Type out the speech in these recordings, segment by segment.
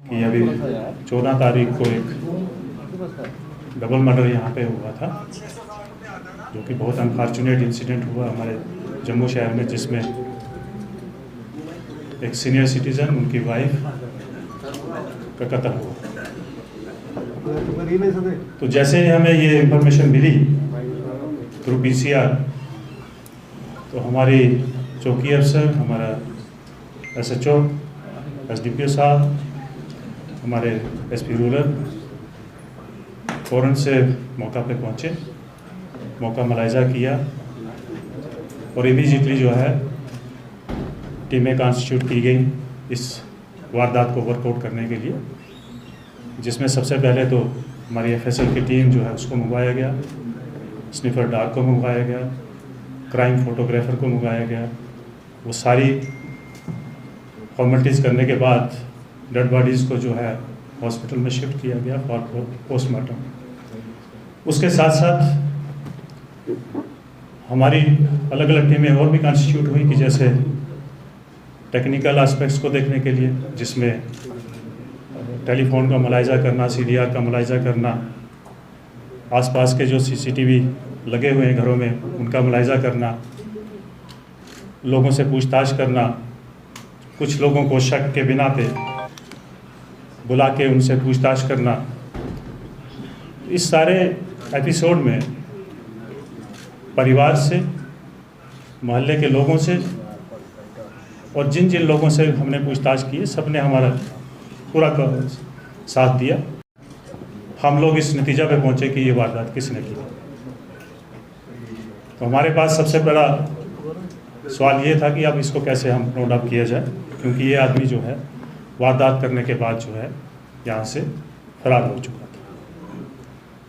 कि अभी 14 तारीख को एक डबल मर्डर यहाँ पे हुआ था, जो कि बहुत अनफॉर्चुनेट इंसिडेंट हुआ हमारे जम्मू शहर में, जिसमें एक सीनियर सिटीज़न, उनकी वाइफ का कत्ल हुआ। तो जैसे ही हमें ये इंफॉर्मेशन मिली थ्रू PCR, तो हमारी चौकी अफसर, हमारा SHO, SDPO साहब, हमारे SP रूरल फ़ौरन से मौका पे पहुँचे, मौका मुलाहिजा किया और इमीडिएटली जो है टीमें कॉन्स्टिट्यूट की गई इस वारदात को वर्कआउट करने के लिए, जिसमें सबसे पहले तो हमारी FSL की टीम जो है उसको मंगवाया गया, स्निफर डॉग को मंगवाया गया, क्राइम फोटोग्राफर को मंगवाया गया। वो सारी फॉर्मेलिटीज़ करने के बाद डेड बॉडीज़ को जो है हॉस्पिटल में शिफ्ट किया गया फॉर पोस्टमार्टम। उसके साथ साथ हमारी अलग अलग टीमें और भी कॉन्स्टिट्यूट हुई कि जैसे टेक्निकल एस्पेक्ट्स को देखने के लिए, जिसमें टेलीफोन का मुलाहिजा करना, CDR का मुलाहिजा करना, आसपास के जो CCTV लगे हुए हैं घरों में उनका मुलाहिजा करना, लोगों से पूछताछ करना, कुछ लोगों को शक के बिना पे बुला के उनसे पूछताछ करना। इस सारे एपिसोड में परिवार से, मोहल्ले के लोगों से और जिन जिन लोगों से हमने पूछताछ की, सब ने हमारा पूरा साथ दिया। हम लोग इस नतीजा पे पहुंचे कि ये वारदात किसने की। तो हमारे पास सबसे बड़ा सवाल ये था कि अब इसको कैसे हम नोट आउट किया जाए, क्योंकि ये आदमी जो है वारदात करने के बाद जो है यहाँ से फरार हो चुका था।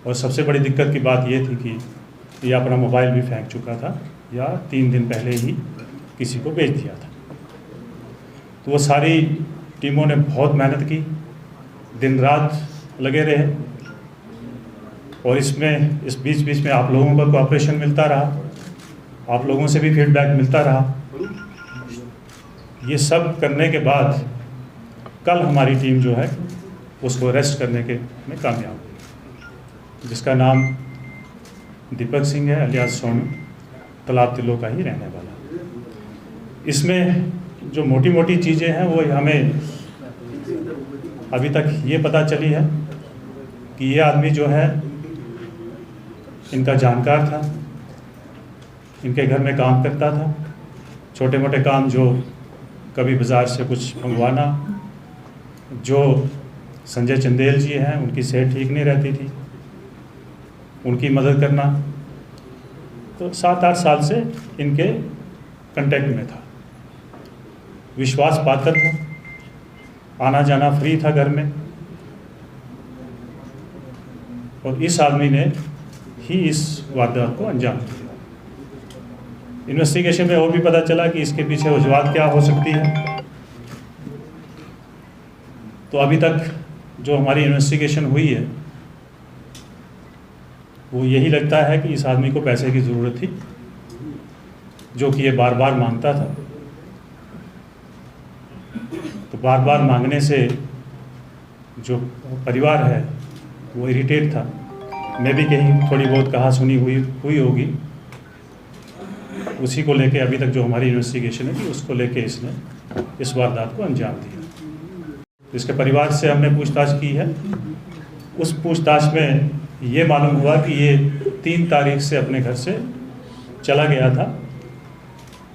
और सबसे बड़ी दिक्कत की बात ये थी कि ये अपना मोबाइल भी फेंक चुका था या 3 दिन पहले ही किसी को बेच दिया था। तो वो सारी टीमों ने बहुत मेहनत की, दिन रात लगे रहे, और इस बीच में आप लोगों का कोऑपरेशन मिलता रहा, आप लोगों से भी फीडबैक मिलता रहा। ये सब करने के बाद कल हमारी टीम जो है उसको अरेस्ट करने के में कामयाब हुई, जिसका नाम दीपक सिंह है, अलियास सोनू, तालाब तिल्लो का ही रहने वाला। इसमें जो मोटी मोटी चीज़ें हैं वो हमें अभी तक ये पता चली है कि ये आदमी जो है इनका जानकार था, इनके घर में काम करता था, छोटे मोटे काम, जो कभी बाज़ार से कुछ मंगवाना, जो संजय चंदेल जी हैं उनकी सेहत ठीक नहीं रहती थी, उनकी मदद करना। तो 7-8 साल से इनके कांटेक्ट में था, विश्वास पात्र था, आना जाना फ्री था घर में। और इस आदमी ने ही इस वारदात को अंजाम दिया। इन्वेस्टिगेशन में और भी पता चला कि इसके पीछे वजूहात क्या हो सकती है। तो अभी तक जो हमारी इन्वेस्टिगेशन हुई है वो यही लगता है कि इस आदमी को पैसे की ज़रूरत थी, जो कि ये बार बार मांगता था। तो बार बार मांगने से जो परिवार है वो इरिटेट था। मैं भी कहीं थोड़ी बहुत कहा सुनी हुई होगी, उसी को लेके अभी तक जो हमारी इन्वेस्टिगेशन है कि उसको लेके इसने इस वारदात को अंजाम दिया। इसके परिवार से हमने पूछताछ की है। उस पूछताछ में ये मालूम हुआ कि ये 3 तारीख से अपने घर से चला गया था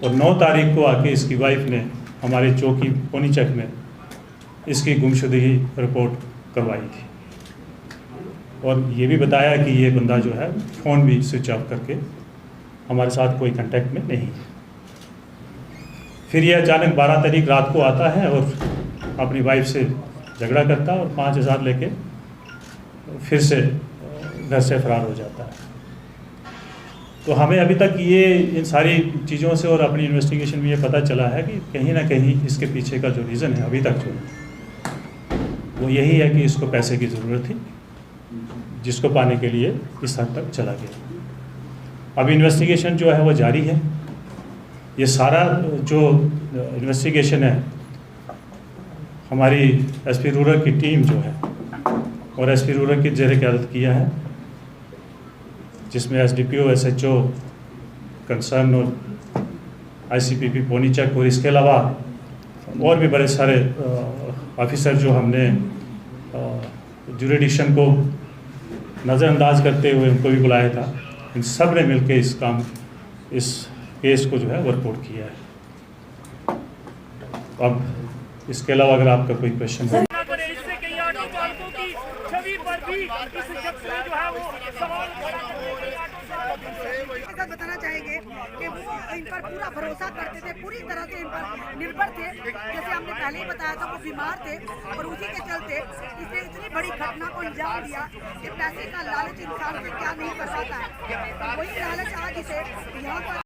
और 9 तारीख को आके इसकी वाइफ ने हमारे चौकी पोनीचक में इसकी गुमशुदगी रिपोर्ट करवाई थी। और ये भी बताया कि ये बंदा जो है फ़ोन भी स्विच ऑफ करके हमारे साथ कोई कांटेक्ट में नहीं है। फिर ये अचानक 12 तारीख रात को आता है और अपनी वाइफ से झगड़ा करता है और 5,000 लेके फिर से घर से फरार हो जाता है। तो हमें अभी तक ये इन सारी चीज़ों से और अपनी इन्वेस्टिगेशन में ये पता चला है कि कहीं ना कहीं इसके पीछे का जो रीज़न है अभी तक जो वो यही है कि इसको पैसे की ज़रूरत थी, जिसको पाने के लिए इस हद तक चला गया। अब इन्वेस्टिगेशन जो है वो जारी है। ये सारा जो इन्वेस्टिगेशन है हमारी एसपी रूरल की टीम जो है और एसपी रूरल की ज़ेर क़यादत किया है, जिसमें एसडीपीओ, एसएचओ कंसर्न और आईसीपीपी पोनीचक और इसके अलावा और भी बड़े सारे ऑफिसर जो हमने जुरिडिक्शन को नज़रअंदाज करते हुए उनको भी बुलाया था, इन सब ने मिलकर इस केस को जो है वर्कआउट किया है। अब इसके अलावा अगर आपका कोई क्वेश्चन है। बताना चाहेंगे कि वो इन पर पूरा भरोसा करते थे, पूरी तरह से इन पर निर्भर थे। जैसे हमने पहले ही बताया था, वो बीमार थे और उसी के चलते इसने इतनी बड़ी घटना को अंजाम दिया कि पैसे का लालच इंसान से क्या नहीं कर सकता है। वही लालच आज इसे यहाँ पर